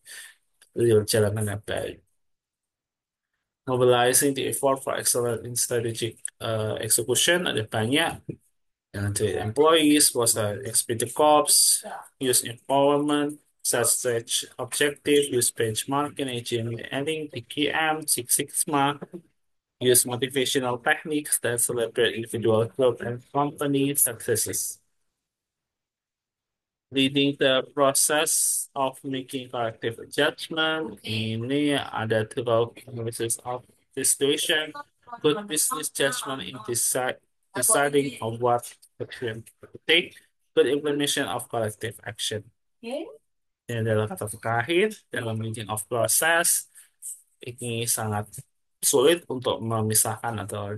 berjalan dengan baik. Mobilizing the effort for excellent in strategic execution ada banyak yang dari employees, was the expert corps, use empowerment, set stage objective, use benchmarking, agent ending, TKM, Six Sigma, use motivational techniques that celebrate individual, group, and company successes. Leading the process of making collective judgment. Ini ada through analysis of the situation, good business judgment in deciding on what action to take, good implementation of collective action. Ini adalah kata terakhir dalam leading of process. Ini sangat sulit untuk memisahkan atau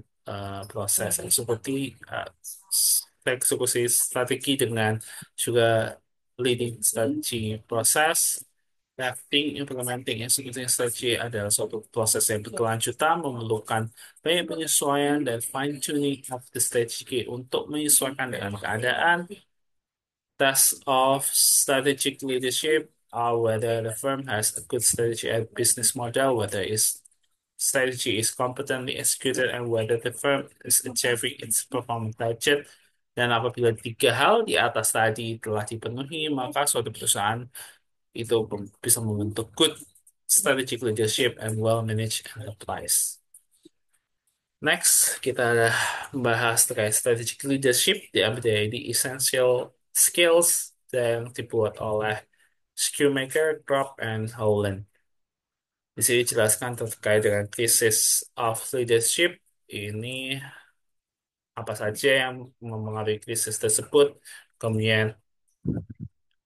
proses seperti eksekusi strategi dengan juga leading strategy proses. Crafting, implementing, executing strategy adalah suatu proses yang berkelanjutan, memerlukan banyak penyesuaian dan fine tuning of the strategy untuk menyesuaikan dengan keadaan. Tasks of strategic leadership are whether the firm has a good strategy and business model, whether its strategy is competently executed, and whether the firm is achieving its performance target. Dan apabila tiga hal di atas tadi telah dipenuhi, maka suatu perusahaan itu bisa membentuk good strategic leadership, and well-managed enterprise. Next, kita membahas terkait strategic leadership, diambil dari the essential skills yang dibuat oleh Shoemaker, Crop, and Howland. Di sini dijelaskan terkait dengan crisis of leadership. Ini apa saja yang mempengaruhi krisis tersebut, kemudian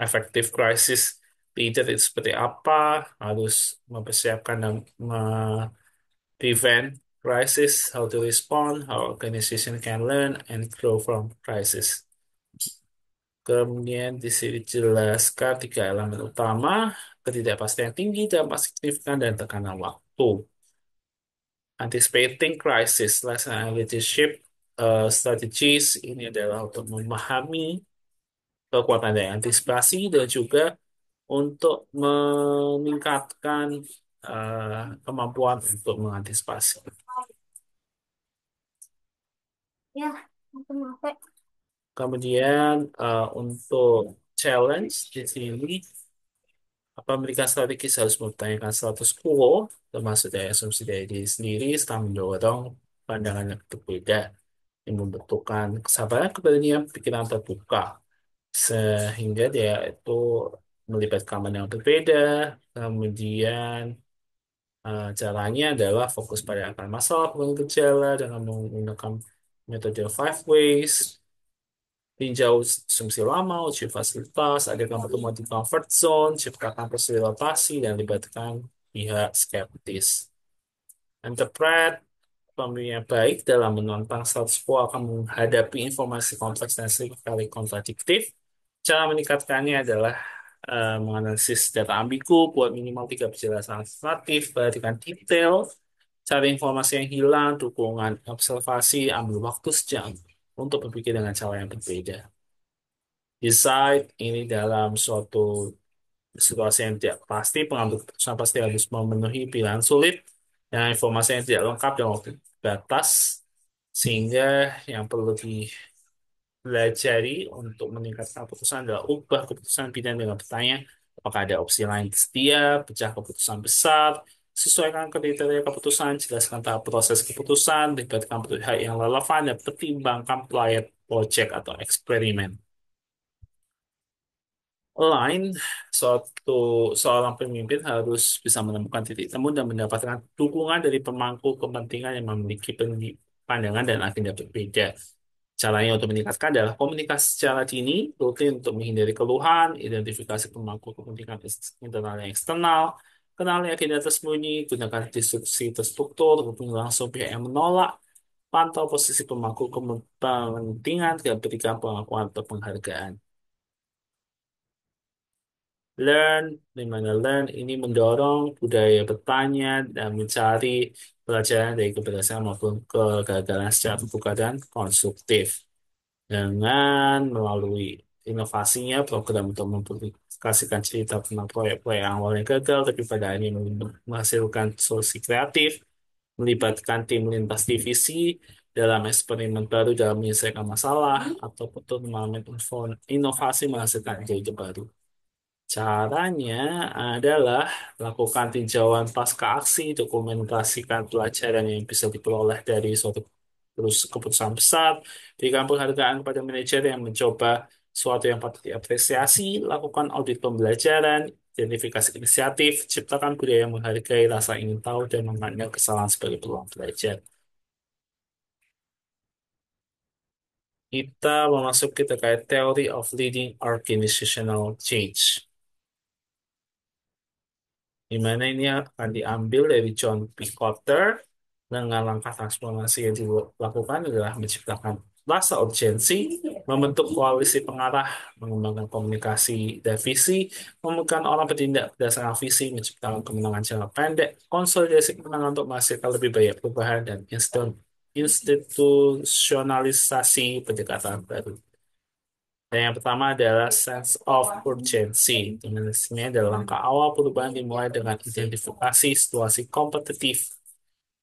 effective crisis leader itu seperti apa, harus mempersiapkan dan prevent crisis, how to respond, how organization can learn and grow from crisis. Kemudian di sini dijelaskan tiga elemen utama, ketidakpastian tinggi, dampak signifikan, dan tekanan waktu. Anticipating crisis, lesson and leadership strategies ini adalah untuk memahami kekuatan dari antisipasi dan juga untuk meningkatkan kemampuan untuk mengantisipasi. Ya, aku mau pakai. Kemudian untuk challenge di sini, Amerika strategis harus mempertanyakan status quo, termasuk dari asumsi dari diri sendiri, serta mendorong pandangan yang berbeda, yang membutuhkan kesabaran, keberanian, pikiran terbuka, sehingga dia itu melibatkan pandangan yang berbeda, kemudian caranya adalah fokus pada akar masalah, bukan gejala, dengan menggunakan metode five ways, tinjau asumsi lama, uji fasilitas, adakan pertemuan di comfort zone, ciptakan fasilitasi, dan libatkan pihak skeptis. Interpret, pemimpin yang baik dalam menantang status quo akan menghadapi informasi kompleks dan seringkali kontradiktif. Cara meningkatkannya adalah menganalisis data ambigu, buat minimal tiga penjelasan alternatif, perhatikan detail, cari informasi yang hilang, dukungan observasi, ambil waktu sejam untuk berpikir dengan cara yang berbeda. Decide ini dalam suatu situasi yang tidak pasti, pengambil keputusan pasti harus memenuhi pilihan sulit, dan informasi yang tidak lengkap dan waktu batas, sehingga yang perlu dipelajari untuk meningkatkan keputusan adalah ubah keputusan pilihan dengan bertanya, apakah ada opsi lain setia, pecah keputusan besar, sesuaikan kriteria keputusan, jelaskan tahap proses keputusan, libatkan pihak yang relevan, dan pertimbangkan proyek, project, atau eksperimen. Lain, suatu seorang pemimpin harus bisa menemukan titik temu dan mendapatkan dukungan dari pemangku kepentingan yang memiliki pandangan dan agenda berbeda. Caranya untuk meningkatkan adalah komunikasi secara dini, rutin untuk menghindari keluhan, identifikasi pemangku kepentingan internal dan eksternal, kenali agenda tersembunyi, gunakan diskusi terstruktur, hubungi langsung pihak yang menolak, pantau posisi pemangku kepentingan, dan berikan pengakuan atau penghargaan. Learn, di mana learn ini mendorong budaya bertanya dan mencari pelajaran dari keberhasilan maupun kegagalan secara terbuka dan konstruktif. Dengan melalui inovasinya, program untuk mempublikasikan cerita tentang proyek-proyek yang awalnya gagal, tapi pada akhirnya menghasilkan solusi kreatif, melibatkan tim lintas divisi dalam eksperimen baru dalam menyelesaikan masalah, atau betul inovasi menghasilkan ide baru. Caranya adalah lakukan tinjauan pasca aksi, dokumentasikan pelajaran yang bisa diperoleh dari suatu terus keputusan besar, berikan penghargaan kepada manajer yang mencoba suatu yang patut diapresiasi, lakukan audit pembelajaran, identifikasi inisiatif, ciptakan budaya yang menghargai rasa ingin tahu dan memandang kesalahan sebagai peluang belajar. Kita memasuki terkait Theory of Leading Organizational Change, di mana ini akan diambil dari John P. Kotter. Dengan langkah transformasi yang dilakukan adalah menciptakan rasa urgensi, membentuk koalisi pengarah, mengembangkan komunikasi dan visi, memegang orang bertindak berdasarkan visi, menciptakan kemenangan jangka pendek, konsolidasi kemenangan untuk menghasilkan lebih banyak perubahan, dan institusionalisasi pendekatan baru. Dan yang pertama adalah sense of urgency. Ini adalah langkah awal perubahan dimulai dengan identifikasi situasi kompetitif.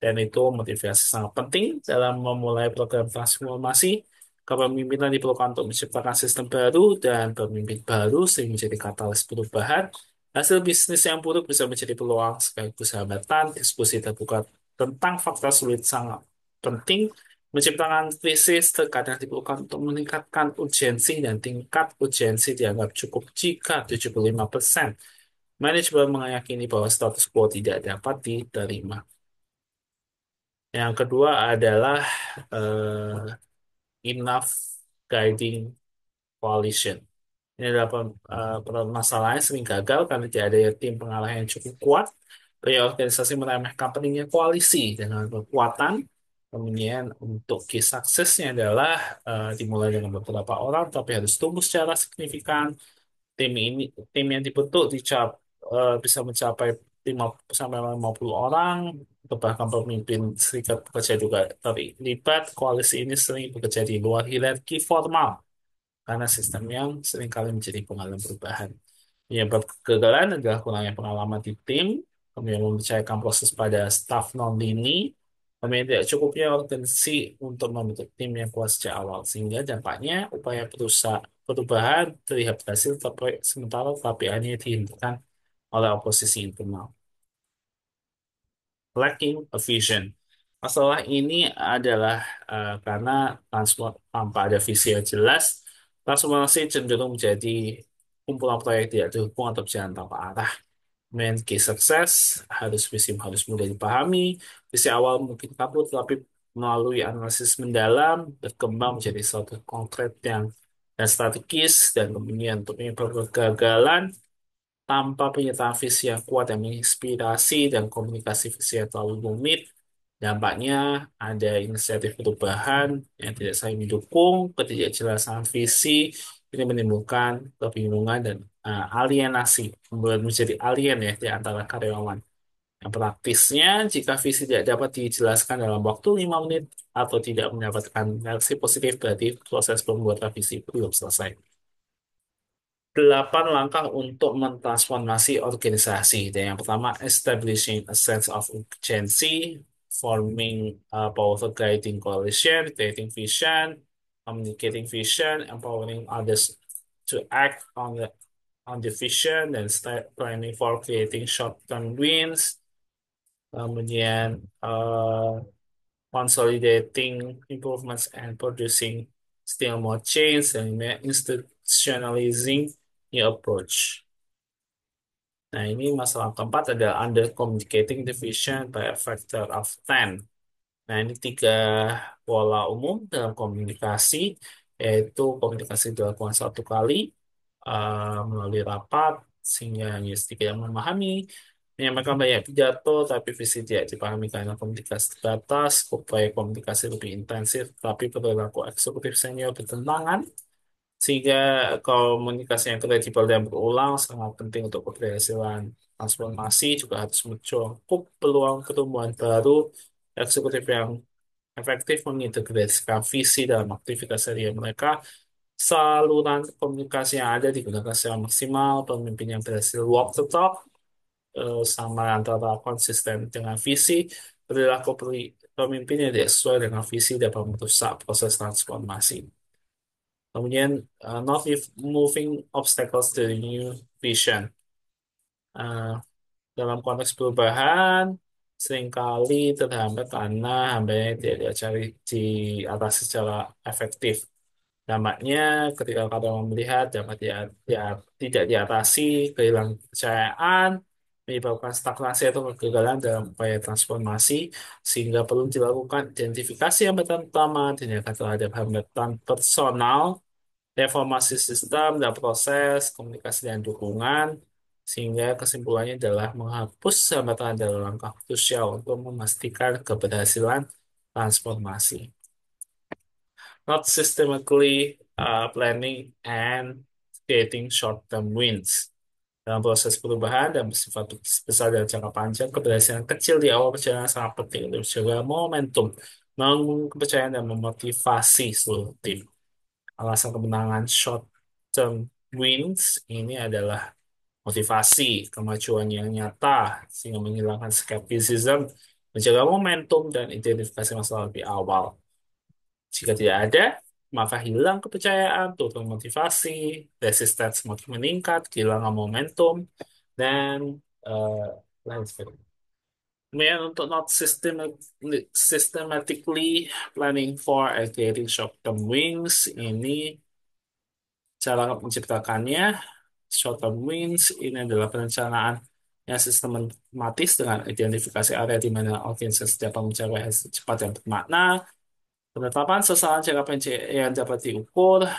Dan itu motivasi sangat penting dalam memulai program transformasi. Kepemimpinan diperlukan untuk menciptakan sistem baru dan pemimpin baru sehingga menjadi katalis perubahan. Hasil bisnis yang buruk bisa menjadi peluang sekaligus hambatan. Diskusi terbuka tentang fakta sulit sangat penting. Menciptakan krisis terkadang diperlukan untuk meningkatkan urgensi dan tingkat urgensi dianggap cukup jika 75%. Manajemen meyakini bahwa status quo tidak dapat diterima. Yang kedua adalah enough guiding coalition. Ini adalah permasalahan yang sering gagal karena tidak ada tim pengalah yang cukup kuat. Banyak organisasi meremehkan pentingnya koalisi dengan kekuatan. Kemudian untuk key suksesnya adalah dimulai dengan beberapa orang, tapi harus tumbuh secara signifikan. Tim ini, tim yang dibentuk bisa mencapai 5 sampai 50 orang, atau bahkan pemimpin serikat pekerja juga terlibat. Koalisi ini sering bekerja di luar hierarki formal karena sistem yang seringkali menjadi penghalang perubahan. Penyebab kegagalan adalah kurangnya pengalaman di tim, kemudian mempercayakan proses pada staf non-lini, kemudian tidak cukupnya organisasi untuk membentuk tim yang kuat sejak awal, sehingga dampaknya upaya perubahan terlihat berhasil sementara tapi hanya dihentikan oleh oposisi internal. Lacking a vision. Masalah ini adalah karena tanpa ada visi yang jelas, transformasi cenderung menjadi kumpulan proyek tidak dihubung atau berjalan tanpa arah. Main key success harus mudah dipahami. Visi awal mungkin kabur, tapi melalui analisis mendalam berkembang menjadi suatu konkret dan strategis dan kemudian untuk menyebabkan kegagalan tanpa penyertaan visi yang kuat yang menginspirasi dan komunikasi visi yang terlalu rumit, dampaknya ada inisiatif perubahan yang tidak saling mendukung, ketidakjelasan visi, ini menimbulkan kebingungan dan alienasi, membuat menjadi alien ya di antara karyawan. Yang praktisnya, jika visi tidak dapat dijelaskan dalam waktu 5 menit atau tidak mendapatkan reaksi positif, berarti proses pembuatan visi belum selesai. 8 langkah untuk mentransformasi organisasi. Dan yang pertama, establishing a sense of urgency, forming a powerful guiding coalition, creating vision, communicating vision, empowering others to act on the vision, dan start planning for creating short-term wins. Kemudian consolidating improvements and producing still more change, and institutionalizing new approach. Nah, ini masalah keempat ada under communicating the vision by a factor of 10. Nah, ini 3 pola umum dalam komunikasi, yaitu komunikasi dilakukan 1 kali melalui rapat, sehingga hanya sedikit yang memahami, menyampaikan banyak pidato, tapi visi tidak dipahami karena komunikasi terbatas, upaya komunikasi lebih intensif, tapi perilaku eksekutif senior bertentangan, sehingga komunikasi yang kredibel dan berulang sangat penting untuk keberhasilan transformasi, juga harus mencukup peluang pertumbuhan baru, eksekutif yang efektif mengintegrasikan visi dalam aktivitas harian mereka, saluran komunikasi yang ada digunakan secara maksimal, pemimpin yang berhasil walk the talk, sama antara konsisten dengan visi, perilaku pemimpin yang tidak sesuai dengan visi dapat merusak proses transformasi. Kemudian, not moving obstacles to the new vision. Uh, Dalam konteks perubahan, seringkali terhambat karena hambatan tidak dicari di atas secara efektif. Dampaknya, ketika karyawan melihat dapat tidak diatasi, kehilangan kepercayaan, menyebabkan stagnasi atau kegagalan dalam upaya transformasi, sehingga perlu dilakukan identifikasi hambatan utama, tindakan terhadap hambatan personal, reformasi sistem dan proses, komunikasi dan dukungan, sehingga kesimpulannya adalah menghapus hambatan adalah langkah krusial untuk memastikan keberhasilan transformasi. Not systematically planning and creating short-term wins. Dalam proses perubahan dan bersifat besar dan jangka panjang, keberhasilan kecil di awal perjalanan sangat penting untuk menjaga momentum, membangun kepercayaan dan memotivasi seluruh tim. Alasan kemenangan short-term wins ini adalah motivasi, kemajuan yang nyata, sehingga menghilangkan skepticism, menjaga momentum, dan identifikasi masalah lebih awal. Jika tidak ada, maka hilang kepercayaan, turun motivasi, resistance semakin meningkat, kehilangan momentum, dan eh, lain sebagainya. Kemudian untuk not systematically planning for and creating short-term wins, ini cara menciptakannya. Short-term wins ini adalah perencanaan yang sistematis dengan identifikasi area di mana organisasi dapat mencapai hasil cepat dan bermakna, penetapan sasaran jangka pendek yang dapat diukur,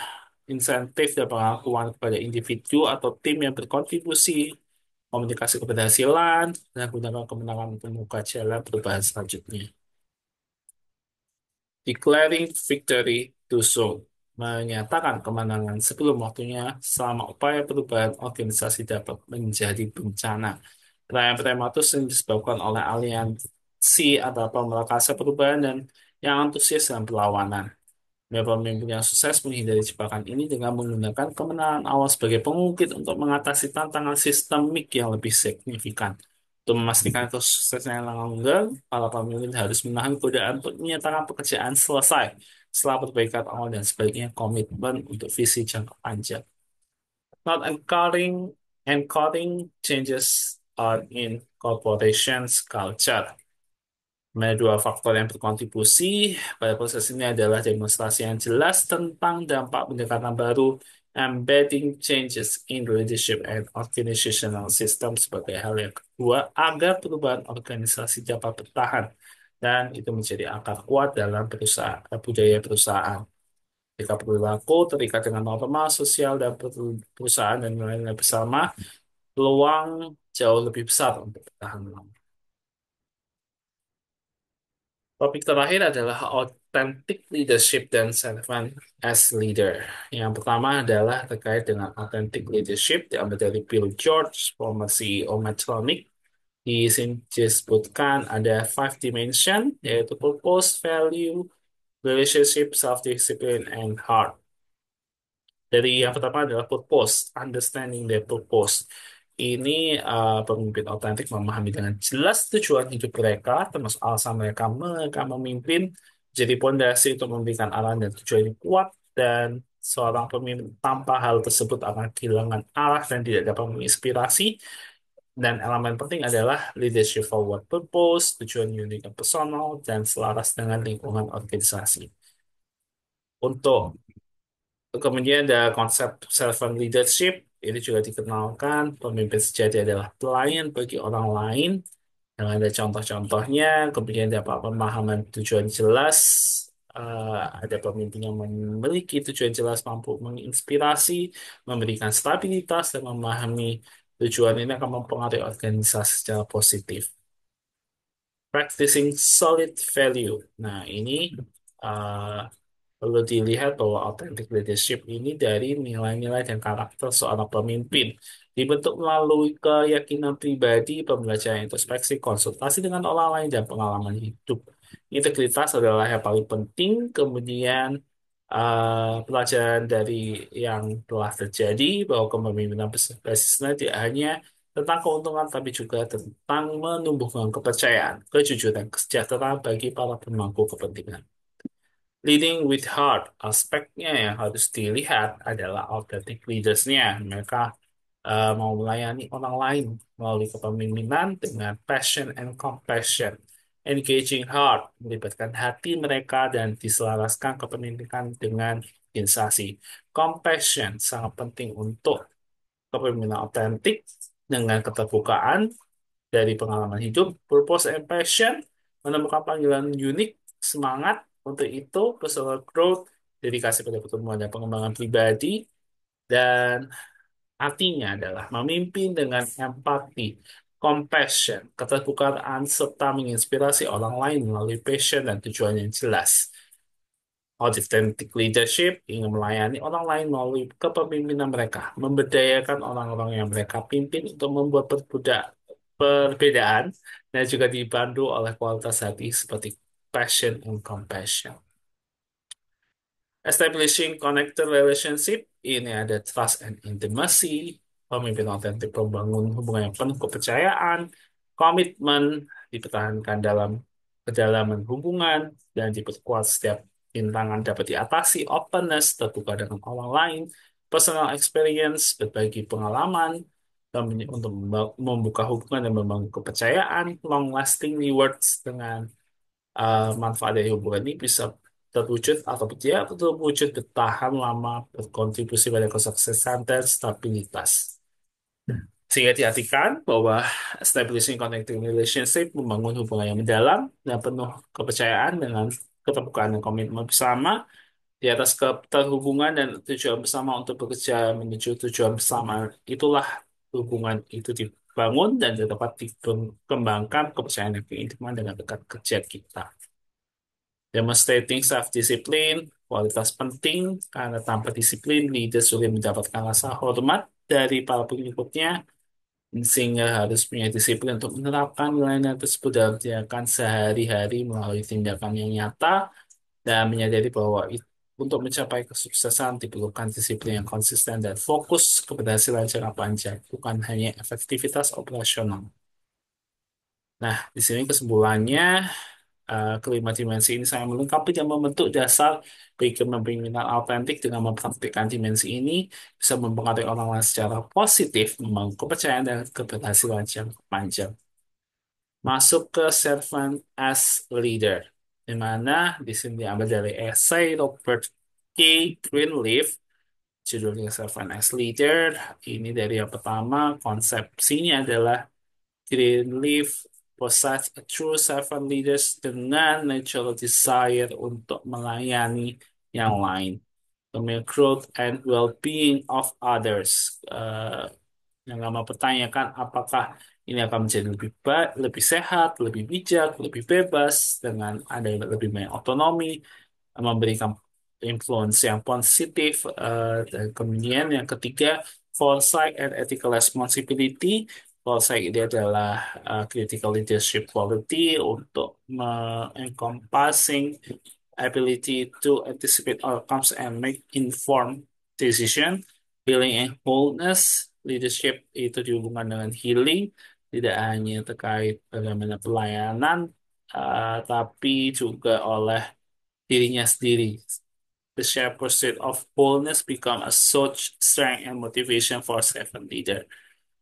insentif dan pengakuan kepada individu atau tim yang berkontribusi, komunikasi keberhasilan, dan gunakan kemenangan untuk membuka jalan perubahan selanjutnya. Declaring victory too soon, menyatakan kemenangan sebelum waktunya selama upaya perubahan organisasi dapat menjadi bencana. Perayaan prematur sering disebabkan oleh aliansi antara pemerkasa perubahan dan yang antusias dan perlawanan. Beberapa pemimpin yang sukses menghindari jebakan ini dengan menggunakan kemenangan awal sebagai pengungkit untuk mengatasi tantangan sistemik yang lebih signifikan. Untuk memastikan kesuksesan yang langgeng, para pemimpin harus menahan godaan untuk menyatakan pekerjaan selesai setelah perbaikan awal dan sebaliknya komitmen untuk visi jangka panjang. Not encoding changes are in corporations culture. Ada dua faktor yang berkontribusi pada proses ini adalah demonstrasi yang jelas tentang dampak pendekatan baru, embedding changes in leadership and organizational system sebagai hal yang kedua agar perubahan organisasi dapat bertahan dan itu menjadi akar kuat dalam budaya perusahaan. Jika perilaku terikat dengan norma sosial dan perusahaan dan nilai-nilai bersama, peluang jauh lebih besar untuk bertahan lama. Topik terakhir adalah authentic leadership dan servant as leader. Yang pertama adalah terkait dengan authentic leadership diambil dari Bill George, former CEO Medtronic. Di sini disebutkan ada five dimension, yaitu purpose, value, relationship, self-discipline, and heart. Dari yang pertama adalah purpose, understanding their purpose. Ini pemimpin otentik memahami dengan jelas tujuan hidup mereka, termasuk alasan mereka memimpin, jadi pondasi untuk memberikan arahan dan tujuan yang kuat, dan seorang pemimpin tanpa hal tersebut akan kehilangan arah dan tidak dapat menginspirasi. Dan elemen penting adalah leadership forward purpose, tujuan unik dan personal, dan selaras dengan lingkungan organisasi. Untuk Kemudian ada konsep servant leadership. Ini juga dikenalkan pemimpin sejati adalah pelayan bagi orang lain. Yang ada contoh-contohnya, kemudian dapat pemahaman tujuan jelas. Ada pemimpin yang memiliki tujuan jelas, mampu menginspirasi, memberikan stabilitas, dan memahami tujuan ini akan mempengaruhi organisasi secara positif. Practicing solid value. Nah, ini uh, perlu dilihat bahwa authentic leadership ini dari nilai-nilai dan karakter seorang pemimpin. Dibentuk melalui keyakinan pribadi, pembelajaran introspeksi, konsultasi dengan orang lain, dan pengalaman hidup. Integritas adalah yang paling penting. Kemudian pelajaran dari yang telah terjadi bahwa kepemimpinan bersistem tidak hanya tentang keuntungan, tapi juga tentang menumbuhkan kepercayaan, kejujuran, kesejahteraan bagi para pemangku kepentingan. Leading with heart, aspeknya yang harus dilihat adalah authentic leaders-nya. Mereka mau melayani orang lain melalui kepemimpinan dengan passion and compassion. Engaging heart, melibatkan hati mereka dan diselaraskan kepemimpinan dengan organisasi. Compassion, sangat penting untuk kepemimpinan otentik dengan keterbukaan dari pengalaman hidup, purpose and passion, menemukan panggilan unik, semangat untuk itu, personal growth, dedikasi pada pertumbuhan dan pengembangan pribadi, dan artinya adalah memimpin dengan empati, compassion, keterbukaan, serta menginspirasi orang lain melalui passion dan tujuan yang jelas. Authentic leadership ingin melayani orang lain melalui kepemimpinan mereka, memberdayakan orang-orang yang mereka pimpin untuk membuat perbedaan, dan juga dibantu oleh kualitas hati seperti passion and compassion. Establishing connected relationship, ini ada trust and intimacy, pemimpin otentik membangun hubungan yang penuh kepercayaan, komitmen, dipertahankan dalam kedalaman hubungan, dan diperkuat setiap rintangan dapat diatasi, openness, terbuka dengan orang lain, personal experience, berbagi pengalaman, untuk membuka hubungan dan membangun kepercayaan, long lasting rewards dengan manfaat dari hubungan ini bisa terwujud atau tidak terwujud bertahan lama, berkontribusi pada kesuksesan dan stabilitas. Sehingga diartikan bahwa establishing connecting relationship membangun hubungan yang mendalam dan penuh kepercayaan dengan keterbukaan dan komitmen bersama di atas keterhubungan dan tujuan bersama untuk bekerja menuju tujuan bersama. Itulah hubungan itu dibangun dan dapat dikembangkan kepercayaan dan keintiman dengan rekan kerja kita. Demonstrating self-discipline, kualitas penting karena tanpa disiplin, leader sulit mendapatkan rasa hormat dari para pengikutnya sehingga harus punya disiplin untuk menerapkan nilai-nilai tersebut dalam tindakan sehari-hari melalui tindakan yang nyata dan menyadari bahwa untuk mencapai kesuksesan diperlukan disiplin yang konsisten dan fokus keberhasilan jangka panjang, bukan hanya efektivitas operasional. Nah, di sini kesimpulannya, kelima dimensi ini sangat melengkapi dan membentuk dasar bagi kepemimpinan autentik dengan mempraktikkan dimensi ini bisa mempengaruhi orang lain secara positif, membangun kepercayaan dan keberhasilan jangka panjang. Masuk ke servant as leader, di mana di sini diambil dari esai Robert K. Greenleaf, judulnya Servant as Leader. Ini dari yang pertama, konsepsinya adalah Greenleaf possess a true servant leaders dengan natural desire untuk melayani yang lain, demi growth and well-being of others. Yang lama pertanyakan apakah ini akan menjadi lebih baik, lebih sehat, lebih bijak, lebih bebas dengan ada lebih banyak otonomi, memberikan influence yang positif. Dan kemudian yang ketiga, foresight and ethical responsibility. Foresight ini adalah critical leadership quality untuk encompassing ability to anticipate outcomes and make informed decision. Healing and wholeness, leadership itu dihubungkan dengan healing, tidak hanya terkait bagaimana pelayanan, tapi juga oleh dirinya sendiri. The shared pursuit of wholeness become a source strength and motivation for servant leader.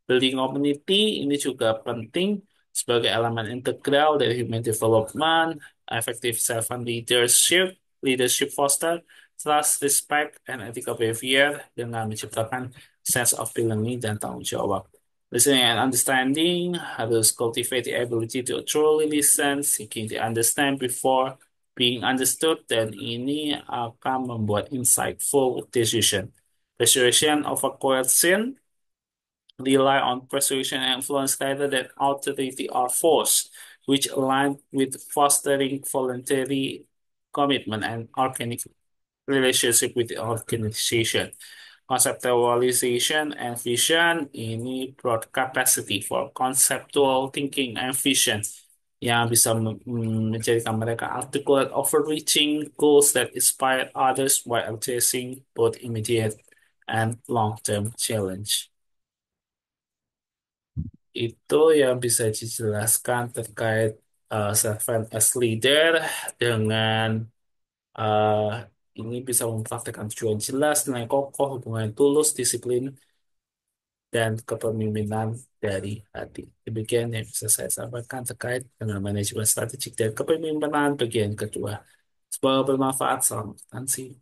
Building community ini juga penting sebagai elemen integral dari human development, effective servant leadership, leadership foster, trust, respect, and ethical behavior dengan menciptakan sense of belonging dan tanggung jawab. Listening and understanding harus cultivate the ability to truly listen, seeking to understand before being understood, dan ini akan membuat insightful decision. Persuasion over coercion rely on persuasion and influence rather than authority or force, which align with fostering voluntary commitment and organic relationship with the organization. Conceptualization and vision ini broad capacity for conceptual thinking and vision yang bisa menjadikan mereka articulate overreaching goals that inspire others while addressing both immediate and long-term challenge. Itu yang bisa dijelaskan terkait servant as leader dengan eh, ini bisa mempraktekkan tujuan jelas, nilai kokoh, hubungan yang tulus, disiplin, dan kepemimpinan dari hati. Demikian yang bisa saya sampaikan terkait dengan manajemen strategik dan kepemimpinan bagian kedua. Semoga bermanfaat. Salam retensi.